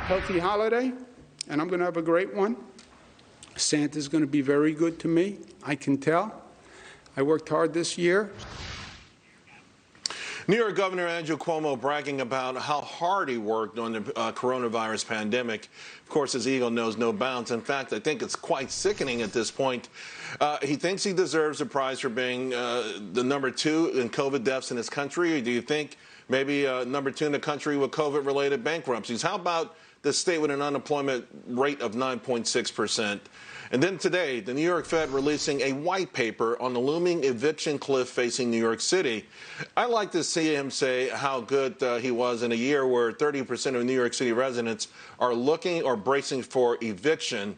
healthy holiday, and I'm going to have a great one. Santa's going to be very good to me, I can tell. I worked hard this year. New York Governor Andrew Cuomo bragging about how hard he worked on the coronavirus pandemic. Of course, his ego knows no bounds. In fact, I think it's quite sickening at this point. He thinks he deserves a prize for being the #2 in COVID deaths in his country. Or do you think maybe #2 in the country with COVID-related bankruptcies? How about the state with an unemployment rate of 9.6%? And then today, the New York Fed releasing a white paper on the looming eviction cliff facing New York City. I like to see him say how good he was in a year where 30% of New York City residents are looking or bracing for eviction.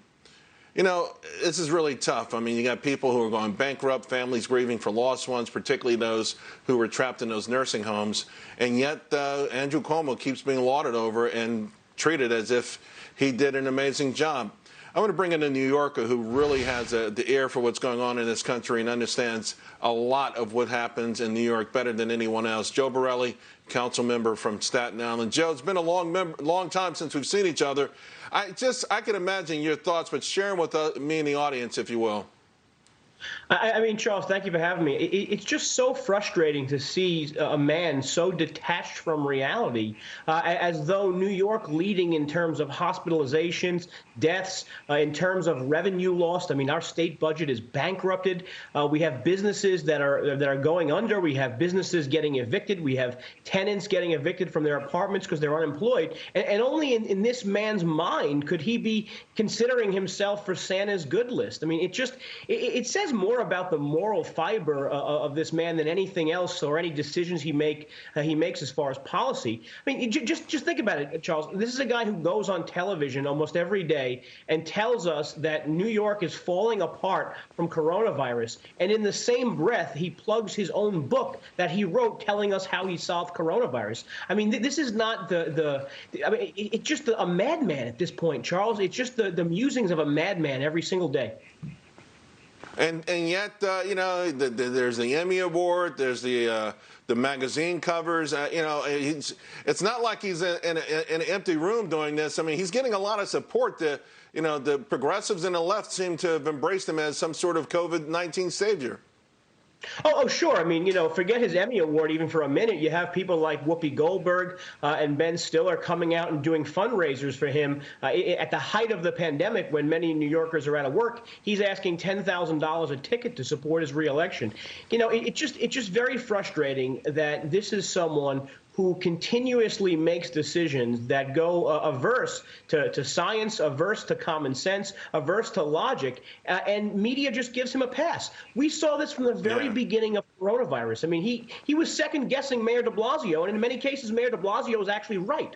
You know, this is really tough. I mean, you got people who are going bankrupt, families grieving for lost ones, particularly those who were trapped in those nursing homes. And yet, Andrew Cuomo keeps being lauded over and treated as if he did an amazing job. I want to bring in a New Yorker who really has the ear for what's going on in this country and understands a lot of what happens in New York better than anyone else. Joe Borelli, council member from Staten Island. Joe, it's been a long time since we've seen each other. I can imagine your thoughts, but share them with me and the audience, if you will. I mean, Charles, thank you for having me. It's just so frustrating to see a man so detached from reality, as though New York leading in terms of hospitalizations, deaths, in terms of revenue lost. I mean, our state budget is bankrupted. We have businesses that are going under. We have businesses getting evicted. We have tenants getting evicted from their apartments because they're unemployed. And only in this man's mind could he be considering himself for Santa's good list. I mean, it says more about the moral fiber of this man than anything else or any decisions he makes as far as policy. I mean, just think about it, Charles. This is a guy who goes on television almost every day and tells us that New York is falling apart from coronavirus. And in the same breath, he plugs his own book that he wrote telling us how he solved coronavirus. I mean, this is not it's just a madman at this point, Charles. It's just the musings of a madman every single day. And yet, you know, there's the Emmy Award, there's the magazine covers. You know, it's not like he's in an empty room doing this. I mean, he's getting a lot of support. You know, the progressives and the left seem to have embraced him as some sort of COVID-19 savior. Oh, sure. I mean, you know, forget his Emmy Award even for a minute. You have people like Whoopi Goldberg and Ben Stiller coming out and doing fundraisers for him at the height of the pandemic when many New Yorkers are out of work. He's asking $10,000 a ticket to support his reelection. You know, it's just very frustrating that this is someone who continuously makes decisions that go averse to science, averse to common sense, averse to logic, and media just gives him a pass. We saw this from the very beginning of coronavirus. I mean, he was second-guessing Mayor de Blasio, and in many cases, Mayor de Blasio was actually right.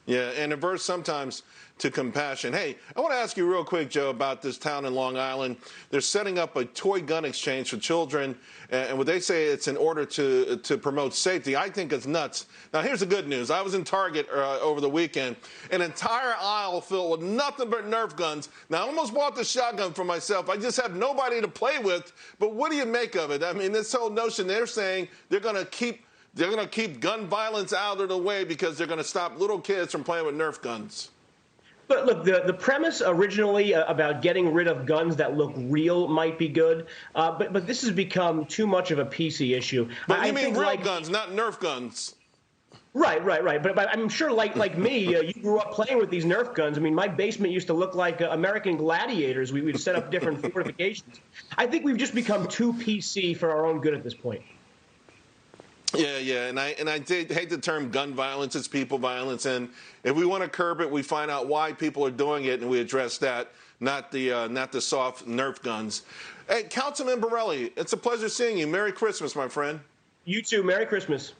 Yeah, and averse sometimes to compassion. Hey, I want to ask you real quick, Joe, about this town in Long Island. They're setting up a toy gun exchange for children, and what they say it's in order to promote safety. I think it's nuts. Now, here's the good news. I was in Target over the weekend, an entire aisle filled with nothing but Nerf guns. Now, I almost bought the shotgun for myself. I just have nobody to play with, but what do you make of it? I mean, this whole notion they're saying they're going to keep gun violence out of the way because they're going to stop little kids from playing with Nerf guns. But look, the premise originally about getting rid of guns that look real might be good, but this has become too much of a PC issue. But you mean real guns, not Nerf guns. Right. But I'm sure, like me, you grew up playing with these Nerf guns. I mean, my basement used to look like American gladiators. We'd set up different fortifications. I think we've just become too PC for our own good at this point. Yeah, and I hate the term gun violence. It's people violence, and if we want to curb it, we find out why people are doing it, and we address that, not the soft Nerf guns. Hey, Councilman Borelli, it's a pleasure seeing you. Merry Christmas, my friend. You too. Merry Christmas.